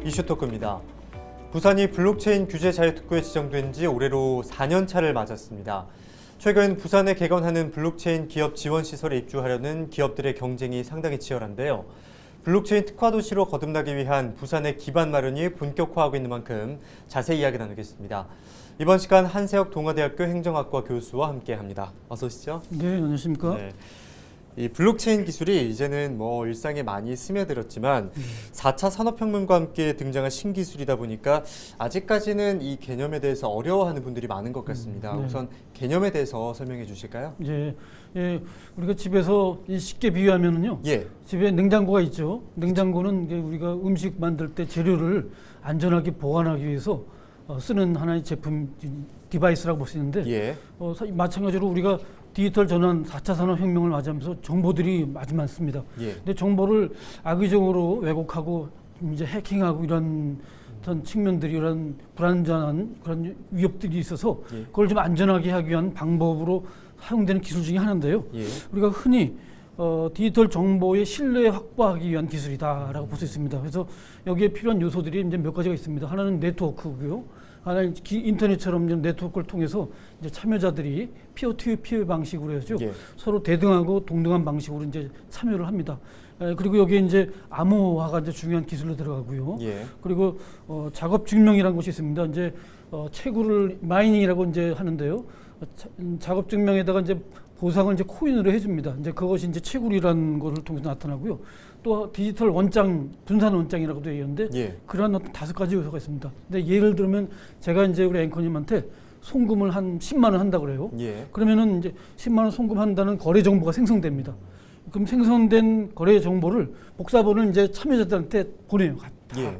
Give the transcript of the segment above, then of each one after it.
이슈토크입니다. 부산이 블록체인 규제 자유특구에 지정된 지 올해로 4년 차를 맞았습니다. 최근 부산에 개건하는 블록체인 기업 지원 시설에 입주하려는 기업들의 경쟁이 상당히 치열한데요. 블록체인 특화 도시로 거듭나기 위한 부산의 기반 마련이 본격화하고 있는 만큼 자세히 이야기 나누겠습니다. 이번 시간 한세혁 동아대학교 행정학과 교수와 함께합니다. 어서 오시죠. 네, 안녕하십니까. 네. 이 블록체인 기술이 이제는 일상에 많이 스며들었지만 4차 산업혁명과 함께 등장한 신기술이다 보니까 아직까지는 이 개념에 대해서 어려워하는 분들이 많은 것 같습니다. 네. 우선 개념에 대해서 설명해 주실까요? 우리가 집에서 쉽게 비유하면은요. 예. 집에 냉장고가 있죠. 냉장고는 이제 우리가 음식 만들 때 재료를 안전하게 보관하기 위해서 쓰는 하나의 제품 디바이스라고 볼 수 있는데 예. 마찬가지로 우리가 디지털 전환 4차 산업혁명을 맞이하면서 정보들이 아주 많습니다. 예. 근데 정보를 악의적으로 왜곡하고 이제 해킹하고 이런 어떤 측면들이 이런 불안전한 그런 위협들이 있어서 예. 그걸 좀 안전하게 하기 위한 방법으로 사용되는 기술 중에 하나인데요. 예. 우리가 흔히 디지털 정보의 신뢰 확보하기 위한 기술이다라고 볼 수 있습니다. 그래서 여기에 필요한 요소들이 이제 몇 가지가 있습니다. 하나는 네트워크고요. 하나는 인터넷처럼 이제 네트워크를 통해서 이제 참여자들이 피어 방식으로 해서 예. 서로 대등하고 동등한 방식으로 이제 참여를 합니다. 그리고 여기에 이제 암호화가 이제 중요한 기술로 들어가고요. 예. 그리고 작업 증명이라는 것이 있습니다. 이제 채굴을 마이닝이라고 이제 하는데요. 작업 증명에다가 이제 보상을 이제 코인으로 해줍니다. 이제 그것이 이제 채굴이라는 것을 통해서 나타나고요. 또 디지털 원장, 분산 원장이라고 되어 있는데 예. 그런 어떤 5가지 요소가 있습니다. 근데 예를 들면 제가 이제 우리 앵커님한테 송금을 한 10만 원 한다 그래요. 예. 그러면은 이제 10만 원 송금한다는 거래 정보가 생성됩니다. 그럼 생성된 거래 정보를 복사본을 이제 참여자들한테 보내요. 다. 예.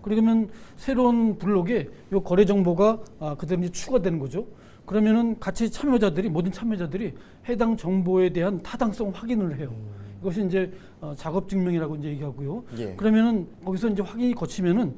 그러면 새로운 블록에 요 거래 정보가 그대로 이제 추가되는 거죠. 그러면은 같이 모든 참여자들이 해당 정보에 대한 타당성 확인을 해요. 이것이 이제 작업 증명이라고 이제 얘기하고요. 예. 그러면은 거기서 이제 확인이 거치면은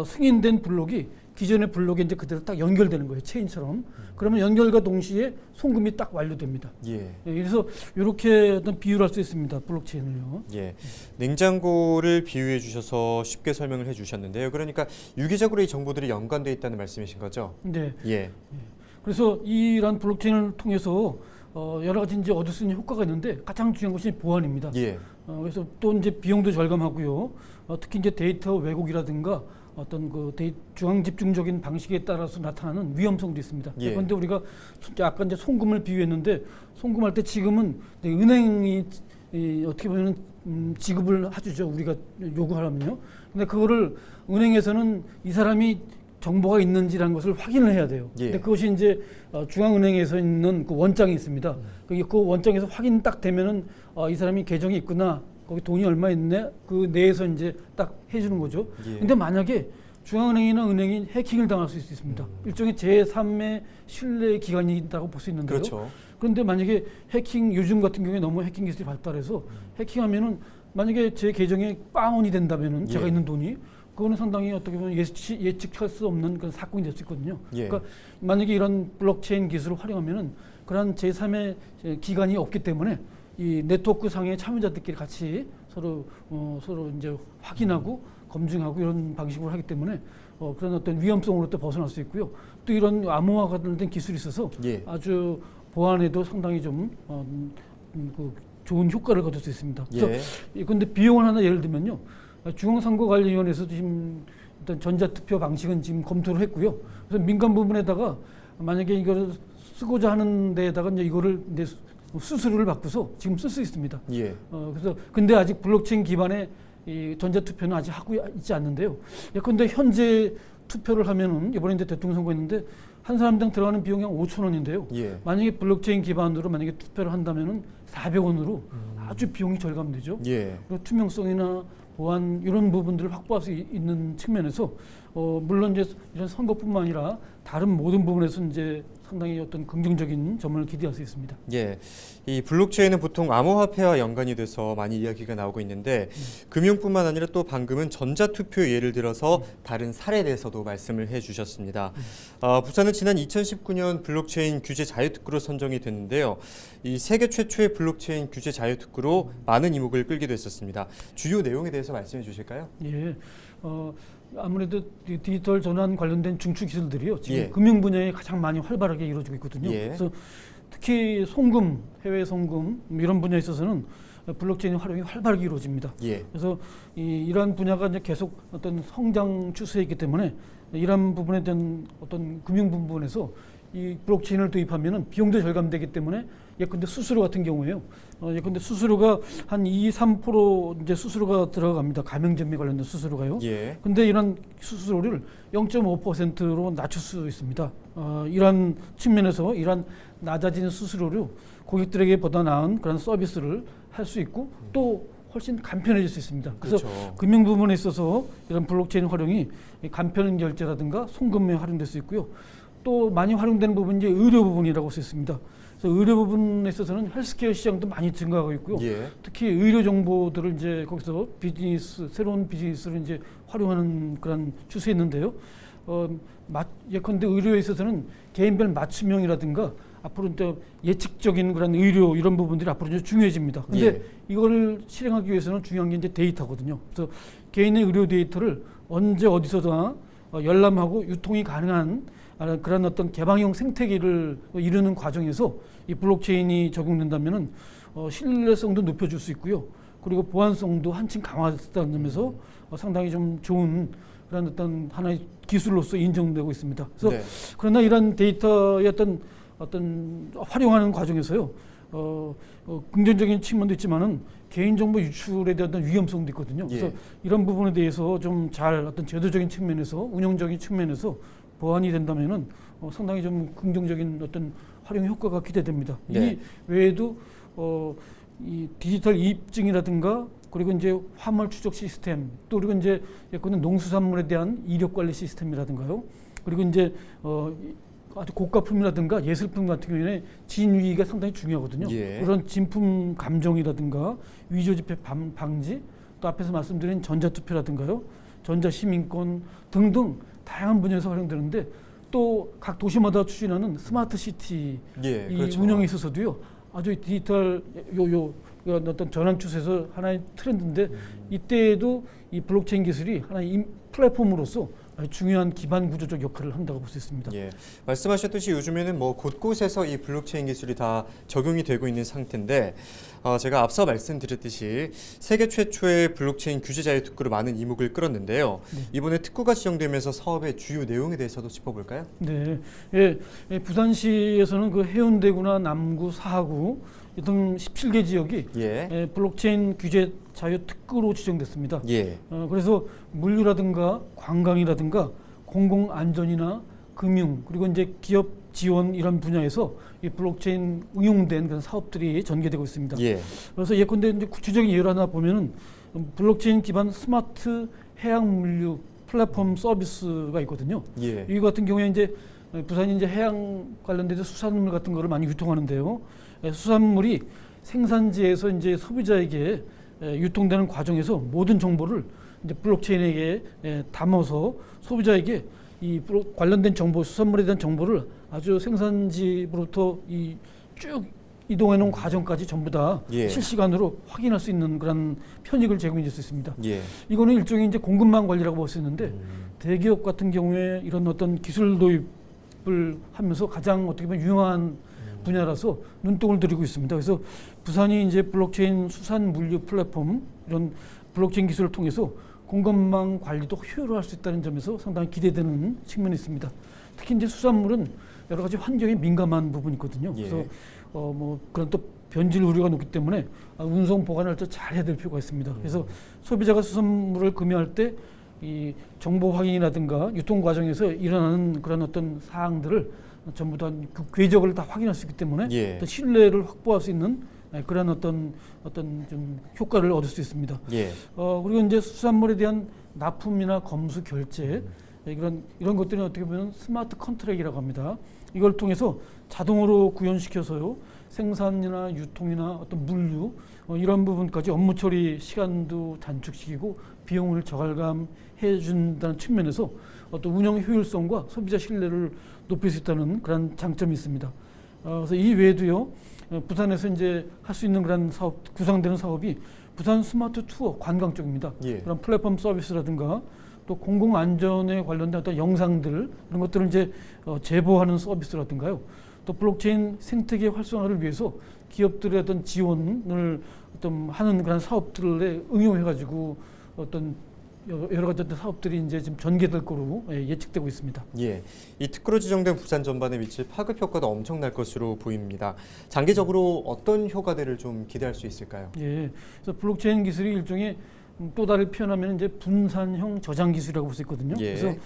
승인된 블록이 기존의 블록에 이제 그대로 딱 연결되는 거예요. 체인처럼. 그러면 연결과 동시에 송금이 딱 완료됩니다. 예. 그래서 이렇게 어떤 비유를 할 수 있습니다. 블록체인을요. 예. 냉장고를 비유해 주셔서 쉽게 설명을 해 주셨는데요. 그러니까 유기적으로 이 정보들이 연관되어 있다는 말씀이신 거죠? 네. 예. 그래서 이러한 블록체인을 통해서 여러 가지 이제 얻을 수 있는 효과가 있는데 가장 중요한 것이 보안입니다. 예. 그래서 또 이제 비용도 절감하고요. 특히 이제 데이터 왜곡이라든가 어떤 그 중앙 집중적인 방식에 따라서 나타나는 위험성도 있습니다. 예. 그런데 우리가 아까 이제 송금을 비유했는데 송금할 때 지금은 은행이 어떻게 보면 지급을 해주죠. 우리가 요구하려면요. 근데 그거를 은행에서는 이 사람이 정보가 있는지라는 것을 확인을 해야 돼요. 예. 근데 그것이 이제 중앙은행에서 있는 그 원장이 있습니다. 그 원장에서 확인 딱 되면은 이 사람이 계정이 있구나. 거기 돈이 얼마 있네. 그 내에서 이제 딱 해주는 거죠. 예. 근데 만약에 중앙은행이나 은행이 해킹을 당할 수 있습니다. 일종의 제3의 신뢰 기관이라고 볼 수 있는데요. 그렇죠. 그런데 만약에 요즘 같은 경우에 너무 해킹 기술이 발달해서 해킹하면은 만약에 제 계정에 빵원이 된다면은 제가 예. 있는 돈이 그거는 상당히 어떻게 보면 예측할 수 없는 그런 사건이 될 수 있거든요. 예. 그러니까 만약에 이런 블록체인 기술을 활용하면은 그런 제3의 기관이 없기 때문에 이 네트워크 상의 참여자들끼리 같이 서로 이제 확인하고 검증하고 이런 방식으로 하기 때문에 그런 어떤 위험성으로부터 벗어날 수 있고요. 또 이런 암호화가 된 기술이 있어서 예. 아주 보안에도 상당히 좀 좋은 효과를 거둘 수 있습니다. 그래서 근데 비용을 하나 예를 들면요. 중앙선거관리위원회에서도 지금 일단 전자투표 방식은 지금 검토를 했고요. 그래서 민간 부분에다가 만약에 이거를 쓰고자 하는 데에다가 이제 이거를 이제 수수료를 받고서 지금 쓸 수 있습니다. 예. 그래서 근데 아직 블록체인 기반의 이 전자투표는 아직 하고 있지 않는데요. 예컨대 현재 투표를 하면은 이번에 이제 대통령 선거했는데 한 사람당 들어가는 비용이 한 5천 원인데요. 예. 만약에 블록체인 기반으로 만약에 투표를 한다면은 400원으로 아주 비용이 절감되죠. 예. 그리고 투명성이나 보안 이런 부분들을 확보할 수 있는 측면에서 물론 이제 이런 선거뿐만 아니라 다른 모든 부분에서 이제 상당히 어떤 긍정적인 점을 기대할 수 있습니다. 예, 이 블록체인은 보통 암호화폐와 연관이 돼서 많이 이야기가 나오고 있는데 금융뿐만 아니라 또 방금은 전자투표 예를 들어서 다른 사례에 대해서도 말씀을 해주셨습니다. 부산은 지난 2019년 블록체인 규제 자유특구로 선정이 됐는데요. 이 세계 최초의 블록체인 규제 자유특구로 많은 이목을 끌기도 했었습니다. 주요 내용에 대해서 말씀해 주실까요? 예, 아무래도 디지털 전환 관련된 중추 기술들이요. 지금 예. 금융 분야에 가장 많이 활발하게 이루어지고 있거든요. 예. 그래서 특히 송금, 해외 송금 이런 분야에 있어서는 블록체인 활용이 활발하게 이루어집니다. 예. 그래서 이러한 분야가 이제 계속 어떤 성장 추세에 있기 때문에 이러한 부분에 대한 어떤 금융 부분에서 이 블록체인을 도입하면은 비용도 절감되기 때문에 예컨대 수수료 같은 경우에요. 예컨대 수수료가 한 2~3% 이제 수수료가 들어갑니다. 가맹점에 관련된 수수료가요. 예. 근데 이런 수수료를 0.5%로 낮출 수 있습니다. 이런 측면에서 이런 낮아지는 수수료로 고객들에게 보다 나은 그런 서비스를 할 수 있고 또 훨씬 간편해질 수 있습니다. 그래서 그렇죠. 금융 부분에 있어서 이런 블록체인 활용이 간편 결제라든가 송금에 활용될 수 있고요. 또 많이 활용되는 부분이 이제 의료 부분이라고 할 수 있습니다. 그래서 의료 부분에 있어서는 헬스케어 시장도 많이 증가하고 있고요. 예. 특히 의료 정보들을 이제 거기서 새로운 비즈니스를 이제 활용하는 그런 추세에 있는데요. 예컨대 의료에 있어서는 개인별 맞춤형이라든가 앞으로 이제 예측적인 그런 의료 이런 부분들이 앞으로 이제 중요해집니다. 근데 예. 이걸 실행하기 위해서는 중요한 게 이제 데이터거든요. 그래서 개인의 의료 데이터를 언제 어디서나 열람하고 유통이 가능한 그런 어떤 개방형 생태계를 이루는 과정에서 이 블록체인이 적용된다면은 신뢰성도 높여줄 수 있고요. 그리고 보안성도 한층 강화됐다는 점에서 상당히 좀 좋은 그런 어떤 하나의 기술로서 인정되고 있습니다. 그래서 네. 그러나 이런 데이터의 어떤 활용하는 과정에서요, 긍정적인 측면도 있지만은 개인정보 유출에 대한 어떤 위험성도 있거든요. 그래서 예. 이런 부분에 대해서 좀 잘 어떤 제도적인 측면에서 운영적인 측면에서 보완이 된다면은 상당히 좀 긍정적인 어떤 활용 효과가 기대됩니다. 네. 이 외에도 이 디지털 이입증이라든가 그리고 이제 화물 추적 시스템 또 그리고 이제 예컨대 농수산물에 대한 이력 관리 시스템이라든가요. 그리고 이제 아주 고가품이라든가 예술품 같은 경우에는 진위가 상당히 중요하거든요. 예. 그런 진품 감정이라든가 위조지폐 방지 또 앞에서 말씀드린 전자투표라든가요. 전자시민권 등등 다양한 분야에서 활용되는데 또 각 도시마다 추진하는 스마트 시티 예, 이 그렇죠. 운영에 있어서도요. 아주 디지털 어떤 전환 추세에서 하나의 트렌드인데 이때에도 이 블록체인 기술이 하나의 플랫폼으로서 아주 중요한 기반 구조적 역할을 한다고 볼 수 있습니다. 예, 말씀하셨듯이 요즘에는 뭐 곳곳에서 이 블록체인 기술이 다 적용이 되고 있는 상태인데 제가 앞서 말씀드렸듯이 세계 최초의 블록체인 규제 자유 특구로 많은 이목을 끌었는데요. 네. 이번에 특구가 지정되면서 사업의 주요 내용에 대해서도 짚어볼까요? 네, 부산시에서는 그 해운대구나 남구, 사하구 등 17개 지역이 예. 블록체인 규제 자유 특구로 지정됐습니다. 예. 그래서 물류라든가 관광이라든가 공공안전이나 금융 그리고 이제 기업 지원 이런 분야에서 이 블록체인 응용된 그런 사업들이 전개되고 있습니다. 예. 그래서 예컨대 이제 구체적인 예를 하나 보면은 블록체인 기반 스마트 해양 물류 플랫폼 서비스가 있거든요. 예. 이 같은 경우에 이제 부산이 이제 해양 관련돼서 수산물 같은 거를 많이 유통하는데요. 수산물이 생산지에서 이제 소비자에게 유통되는 과정에서 모든 정보를 이제 블록체인에게 담아서 소비자에게 이 관련된 정보, 수산물에 대한 정보를 아주 생산지부터 쭉 이동해 놓은 과정까지 전부 다 예. 실시간으로 확인할 수 있는 그런 편익을 제공해 줄 수 있습니다. 예. 이거는 일종의 이제 공급망 관리라고 볼 수 있는데 대기업 같은 경우에 이런 어떤 기술 도입을 하면서 가장 어떻게 보면 유용한 분야라서 눈독을 들이고 있습니다. 그래서 부산이 이제 블록체인 수산 물류 플랫폼 이런 블록체인 기술을 통해서 공급망 관리도 효율화할 수 있다는 점에서 상당히 기대되는 측면이 있습니다. 특히 이제 수산물은 여러 가지 환경에 민감한 부분이 있거든요. 예. 그래서 뭐 그런 또 변질 우려가 높기 때문에 운송 보관을 잘 해야 될 필요가 있습니다. 그래서 소비자가 수산물을 구매할 때 이 정보 확인이라든가 유통 과정에서 일어나는 그런 어떤 사항들을 전부 다 그 궤적을 다 확인할 수 있기 때문에 예. 어떤 신뢰를 확보할 수 있는 그런 어떤 좀 효과를 얻을 수 있습니다. 예. 그리고 이제 수산물에 대한 납품이나 검수 결제 이런 것들은 어떻게 보면 스마트 컨트랙이라고 합니다. 이걸 통해서 자동으로 구현시켜서요 생산이나 유통이나 어떤 물류 이런 부분까지 업무 처리 시간도 단축시키고 비용을 저감해 준다는 측면에서 어떤 운영 효율성과 소비자 신뢰를 높일 수 있다는 그런 장점이 있습니다. 그래서 이 외에도요 부산에서 이제 할 수 있는 그런 사업 구상되는 사업이 부산 스마트 투어 관광 쪽입니다. 예. 그런 플랫폼 서비스라든가 또 공공 안전에 관련된 어떤 영상들 이런 것들을 이제 제보하는 서비스라든가요. 또 블록체인 생태계 활성화를 위해서 기업들의 어떤 지원을 어떤 하는 그런 사업들에 응용해가지고 어떤 여러 가지 어떤 사업들이 이제 지금 전개될 거로 예측되고 있습니다. 예, 이 특구로 지정된 부산 전반에 미칠 파급 효과도 엄청날 것으로 보입니다. 장기적으로 어떤 효과들을 좀 기대할 수 있을까요? 예, 그래서 블록체인 기술이 일종의 또 다른 표현하면 이제 분산형 저장 기술이라고 볼 수 있거든요. 예. 그래서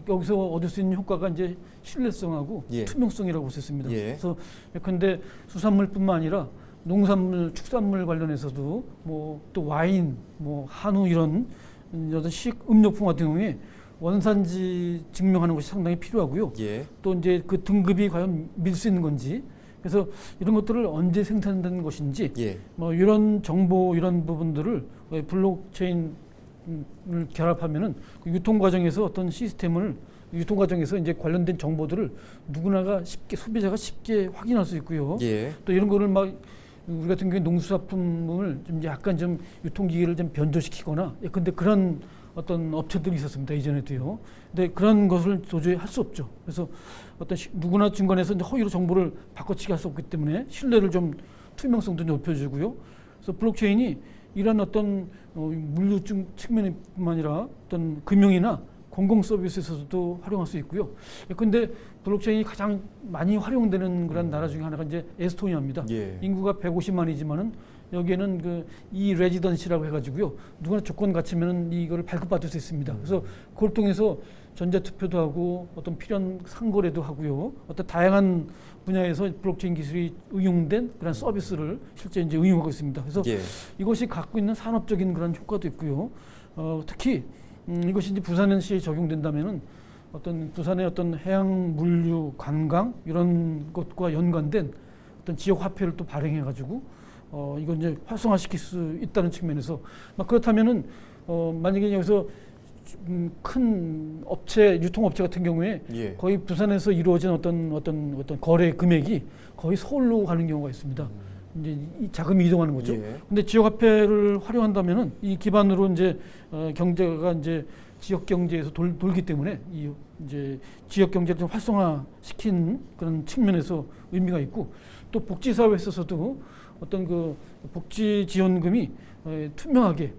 여기서 얻을 수 있는 효과가 이제 신뢰성하고 예. 투명성이라고 볼 수 있습니다. 예. 그래서 예컨대 수산물뿐만 아니라 농산물, 축산물 관련해서도 뭐 또 와인, 뭐 한우 이런 어떤 식음료품 같은 경우에 원산지 증명하는 것이 상당히 필요하고요. 예. 또 이제 그 등급이 과연 믿을 수 있는 건지, 그래서 이런 것들을 언제 생산된 것인지, 예. 뭐 이런 정보 이런 부분들을 블록체인을 결합하면은 그 유통 과정에서 어떤 시스템을 유통 과정에서 이제 관련된 정보들을 누구나가 쉽게 소비자가 쉽게 확인할 수 있고요. 예. 또 이런 거를 막 우리 같은 경우에 농수산품을 좀 약간 좀 유통기계를 좀 변조시키거나 근데 그런 어떤 업체들이 있었습니다. 이전에도요. 근데 그런 것을 도저히 할 수 없죠. 그래서 어떤 누구나 중간에서 이제 허위로 정보를 바꿔치기 할 수 없기 때문에 신뢰를 좀 투명성도 높여주고요. 그래서 블록체인이 이런 어떤 물류 측면뿐만 아니라 어떤 금융이나 공공 서비스에서도 활용할 수 있고요. 근데 블록체인이 가장 많이 활용되는 그런 나라 중에 하나가 이제 에스토니아입니다. 예. 인구가 150만이지만은 여기에는 그 레지던시라고 해가지고요. 누구나 조건 갖추면은 이거를 발급받을 수 있습니다. 그래서 그걸 통해서 전자투표도 하고 어떤 필요한 상거래도 하고요. 어떤 다양한 분야에서 블록체인 기술이 응용된 그런 서비스를 실제 이제 응용하고 있습니다. 그래서 예. 이것이 갖고 있는 산업적인 그런 효과도 있고요. 특히 이것이 이제 부산시에 적용된다면은 어떤 부산의 어떤 해양 물류 관광 이런 것과 연관된 어떤 지역 화폐를 또 발행해가지고 이건 이제 활성화시킬 수 있다는 측면에서 그렇다면은 만약에 여기서 큰 업체 유통업체 같은 경우에 예. 거의 부산에서 이루어진 어떤 거래 금액이 거의 서울로 가는 경우가 있습니다. 이제 이 자금이 이동하는 거죠. 예. 근데 지역화폐를 활용한다면은 이 기반으로 이제 경제가 이제 지역 경제에서 돌기 때문에 이 이제 지역 경제를 좀 활성화시킨 그런 측면에서 의미가 있고 또 복지 사회에 있어서도 어떤 그 복지 지원금이 투명하게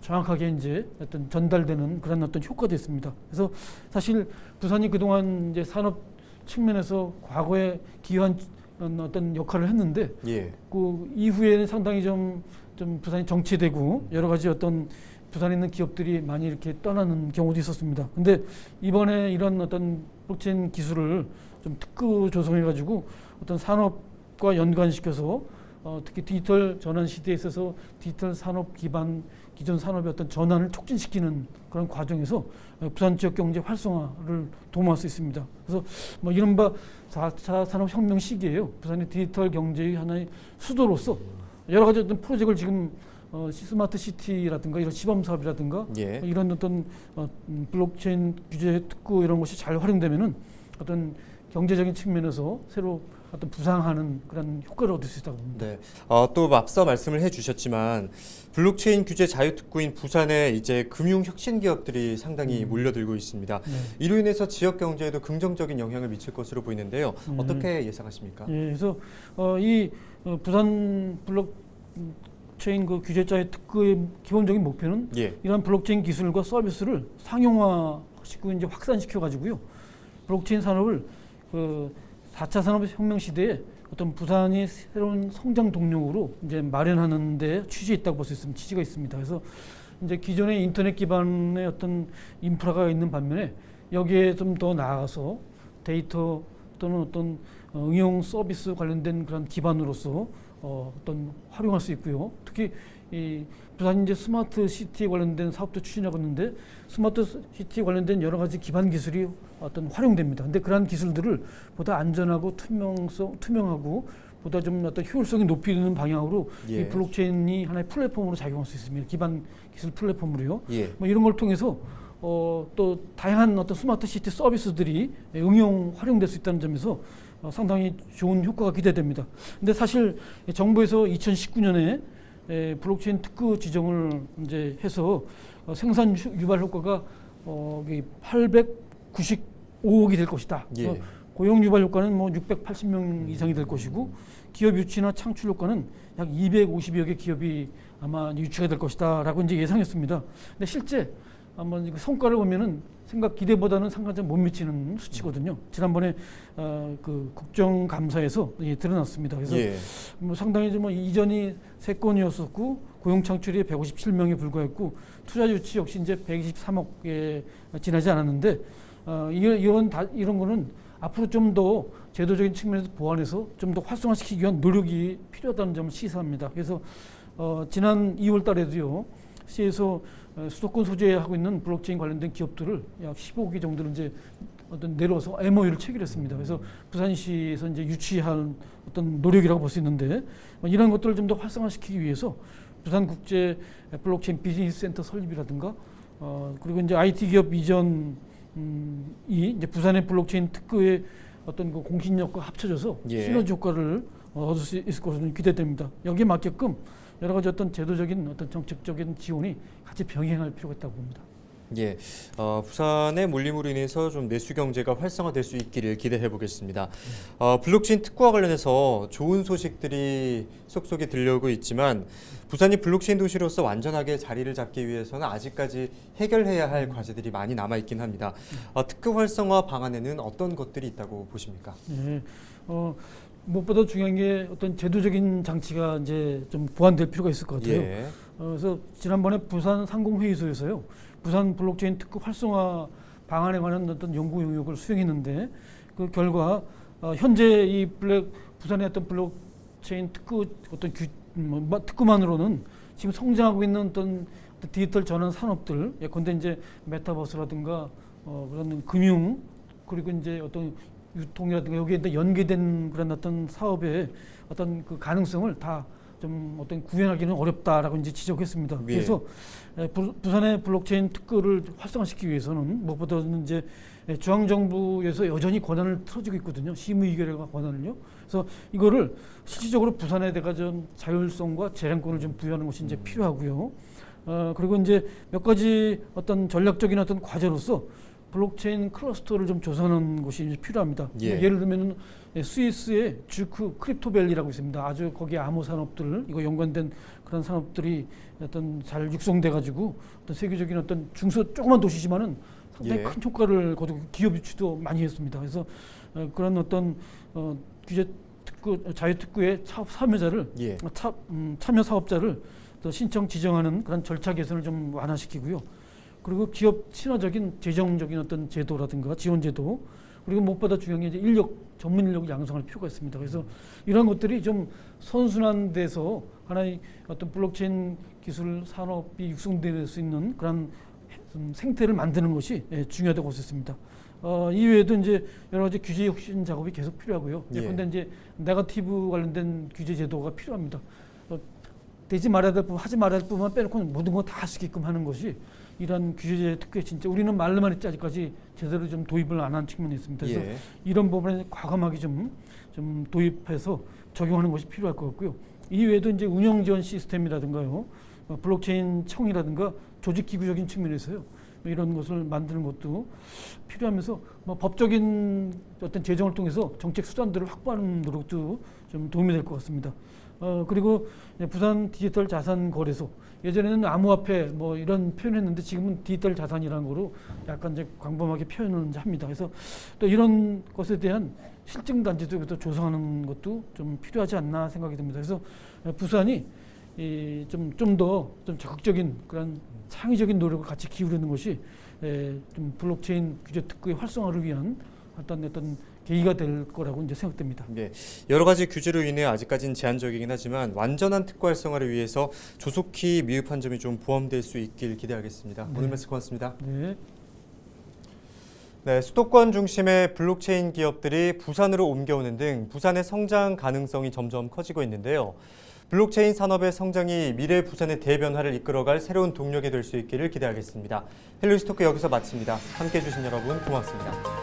정확하게 이제 어떤 전달되는 그런 어떤 효과도 있습니다. 그래서 사실 부산이 그동안 이제 산업 측면에서 과거에 기여한 어떤 역할을 했는데 예. 그 이후에는 상당히 좀 부산이 정체되고 여러 가지 어떤 부산에 있는 기업들이 많이 이렇게 떠나는 경우도 있었습니다. 근데 이번에 이런 어떤 블록체인 기술을 좀 특구 조성해가지고 어떤 산업과 연관시켜서 특히 디지털 전환 시대에 있어서 디지털 산업 기반 기존 산업의 어떤 전환을 촉진시키는 그런 과정에서 부산 지역 경제 활성화를 도모할 수 있습니다. 그래서 뭐 이른바 4차 산업혁명 시기에요. 부산의 디지털 경제의 하나의 수도로서 여러 가지 어떤 프로젝트를 지금 스마트 시티라든가 이런 시범 사업이라든가 예. 이런 어떤 블록체인 규제 특구 이런 것이 잘 활용되면은 어떤 경제적인 측면에서 새로 어떤 부상하는 그런 효과를 얻을 수 있다고 봅니다. 네. 또 앞서 말씀을 해주셨지만 블록체인 규제 자유특구인 부산에 이제 금융 혁신 기업들이 상당히 몰려들고 있습니다. 네. 이로 인해서 지역 경제에도 긍정적인 영향을 미칠 것으로 보이는데요. 어떻게 예상하십니까? 예, 그래서 이 부산 블록체인 그 규제 자유특구의 기본적인 목표는 예. 이런 블록체인 기술과 서비스를 상용화시키고 이제 확산시켜 가지고요. 블록체인 산업을 그 4차 산업혁명 시대에 어떤 부산이 새로운 성장 동력으로 이제 마련하는 데 취지가 있다고 볼 수 있습니다. 취지가 있습니다. 그래서 이제 기존의 인터넷 기반의 어떤 인프라가 있는 반면에 여기에 좀 더 나아가서 데이터 또는 어떤 응용 서비스 관련된 그런 기반으로서 어떤 활용할 수 있고요. 특히 이 부산 이제 스마트 시티 관련된 사업도 추진하고 있는데 스마트 시티 관련된 여러 가지 기반 기술이 어떤 활용됩니다. 근데 그러한 기술들을 보다 안전하고 투명하고 보다 좀 어떤 효율성이 높이는 방향으로 예. 이 블록체인이 하나의 플랫폼으로 작용할 수 있습니다. 기반 기술 플랫폼으로요. 예. 뭐 이런 걸 통해서 또 다양한 어떤 스마트 시티 서비스들이 응용 활용될 수 있다는 점에서 상당히 좋은 효과가 기대됩니다. 근데 사실 정부에서 2019년에 블록체인 특구 지정을 이제 해서 생산 유발 효과가 895억이 될 것이다. 예. 고용 유발 효과는 뭐 680명 이상이 될 것이고 기업 유치나 창출 효과는 약 250여 개 기업이 아마 유치가 될 것이다라고 이제 예상했습니다. 근데 실제 한번 성과를 보면은 생각 기대보다는 상관점 못 미치는 수치거든요. 지난번에 그 국정감사에서 드러났습니다. 그래서 예. 뭐 상당히 좀 이전이 3건이었었고 고용 창출이 157명에 불과했고 투자 유치 역시 이제 123억에 지나지 않았는데 이런 거는 앞으로 좀 더 제도적인 측면에서 보완해서 좀 더 활성화시키기 위한 노력이 필요하다는 점을 시사합니다. 그래서 지난 2월 달에도요. 시에서 수도권 소재하고 있는 블록체인 관련된 기업들을 약 15개 정도를 이제 내려서 MOU를 체결했습니다. 그래서 부산시에서 이제 유치한 어떤 노력이라고 볼 수 있는데 이런 것들을 좀 더 활성화시키기 위해서 부산국제 블록체인 비즈니스 센터 설립이라든가 그리고 이제 IT 기업 이전이 이제 부산의 블록체인 특구의 어떤 그 공신력과 합쳐져서 예. 시너지 효과를 얻을 수 있을 것으로 기대됩니다. 여기에 맞게끔 여러 가지 어떤 제도적인 어떤 정책적인 지원이 같이 병행할 필요가 있다고 봅니다. 예, 부산의 몰림으로 인해서 좀 내수 경제가 활성화될 수 있기를 기대해 보겠습니다. 블록체인 특구와 관련해서 좋은 소식들이 속속이 들려오고 있지만 부산이 블록체인 도시로서 완전하게 자리를 잡기 위해서는 아직까지 해결해야 할 과제들이 많이 남아 있긴 합니다. 특구 활성화 방안에는 어떤 것들이 있다고 보십니까? 네, 무엇보다 중요한 게 어떤 제도적인 장치가 이제 좀 보완될 필요가 있을 것 같아요. 예. 그래서 지난번에 부산 상공회의소에서요, 부산 블록체인 특구 활성화 방안에 관한 어떤 연구 용역을 수행했는데 그 결과 현재 이 부산의 어떤 블록체인 특구 어떤 특구만으로는 지금 성장하고 있는 어떤 디지털 전환 산업들, 예컨대 이제 메타버스라든가 그런 금융 그리고 이제 어떤 유통이라든가 여기에 연계된 그런 어떤 사업의 어떤 그 가능성을 다 좀 어떤 구현하기는 어렵다라고 이제 지적했습니다. 예. 그래서 부산의 블록체인 특구를 활성화시키기 위해서는 무엇보다는 이제 중앙정부에서 여전히 권한을 틀어주고 있거든요. 심의결의가 권한을요. 그래서 이거를 실질적으로 부산에 대가 좀 자율성과 재량권을 좀 부여하는 것이 이제 필요하고요. 그리고 이제 몇 가지 어떤 전략적인 어떤 과제로서 블록체인 클러스터를 좀 조성하는 것이 이제 필요합니다. 예. 예를 들면 스위스의 주크 크립토밸리라고 있습니다. 아주 거기에 암호 산업들 이거 연관된 그런 산업들이 어떤 잘 육성돼 가지고 어떤 세계적인 어떤 조그만 도시지만은 상당히 예. 큰 효과를 거두고 기업 유치도 많이 했습니다. 그래서 그런 어떤 규제 특구 자유 특구의 참여자를 예. 참여 사업자를 또 신청 지정하는 그런 절차 개선을 좀 완화시키고요. 그리고 기업 친화적인 재정적인 어떤 제도라든가 지원 제도 그리고 무엇보다 중요한 게 이제 전문 인력 양성할 필요가 있습니다. 그래서 이런 것들이 좀 선순환돼서 하나의 어떤 블록체인 기술 산업이 육성될 수 있는 그런 생태를 만드는 것이 중요하다고 볼 수 있습니다. 이외에도 이제 여러 가지 규제 혁신 작업이 계속 필요하고요. 예. 그런데 이제 네거티브 관련된 규제 제도가 필요합니다. 되지 말아야 될 부분, 하지 말아야 될 부분만 빼놓고 모든 거 다 할 수 있게끔 하는 것이 이런 규제 특구에 진짜 우리는 말로만 했지 아직까지 제대로 좀 도입을 안 한 측면이 있습니다. 그래서 예. 이런 부분에 과감하게 좀 도입해서 적용하는 것이 필요할 것 같고요. 이외에도 이제 운영 지원 시스템이라든가요, 블록체인 청이라든가 조직 기구적인 측면에서요. 이런 것을 만드는 것도 필요하면서 법적인 어떤 재정을 통해서 정책 수단들을 확보하는 노력도 좀 도움이 될 것 같습니다. 그리고 부산 디지털 자산 거래소 예전에는 암호화폐 뭐 이런 표현했는데 지금은 디지털 자산이라는 거로 약간 이제 광범하게 표현을 합니다. 그래서 또 이런 것에 대한 실증 단지도 조성하는 것도 좀 필요하지 않나 생각이 듭니다. 그래서 부산이 좀 더 적극적인 그런 창의적인 노력을 같이 기울이는 것이 좀 블록체인 규제 특구의 활성화를 위한 어떤 계기가 될 거라고 이제 생각됩니다. 네, 여러 가지 규제로 인해 아직까지는 제한적이긴 하지만 완전한 특구 활성화를 위해서 조속히 미흡한 점이 좀 보완될 수 있길 기대하겠습니다. 네. 오늘 말씀 고맙습니다. 네. 네, 수도권 중심의 블록체인 기업들이 부산으로 옮겨오는 등 부산의 성장 가능성이 점점 커지고 있는데요. 블록체인 산업의 성장이 미래 부산의 대변화를 이끌어갈 새로운 동력이 될 수 있기를 기대하겠습니다. 헬로이스토크 여기서 마칩니다. 함께해 주신 여러분 고맙습니다.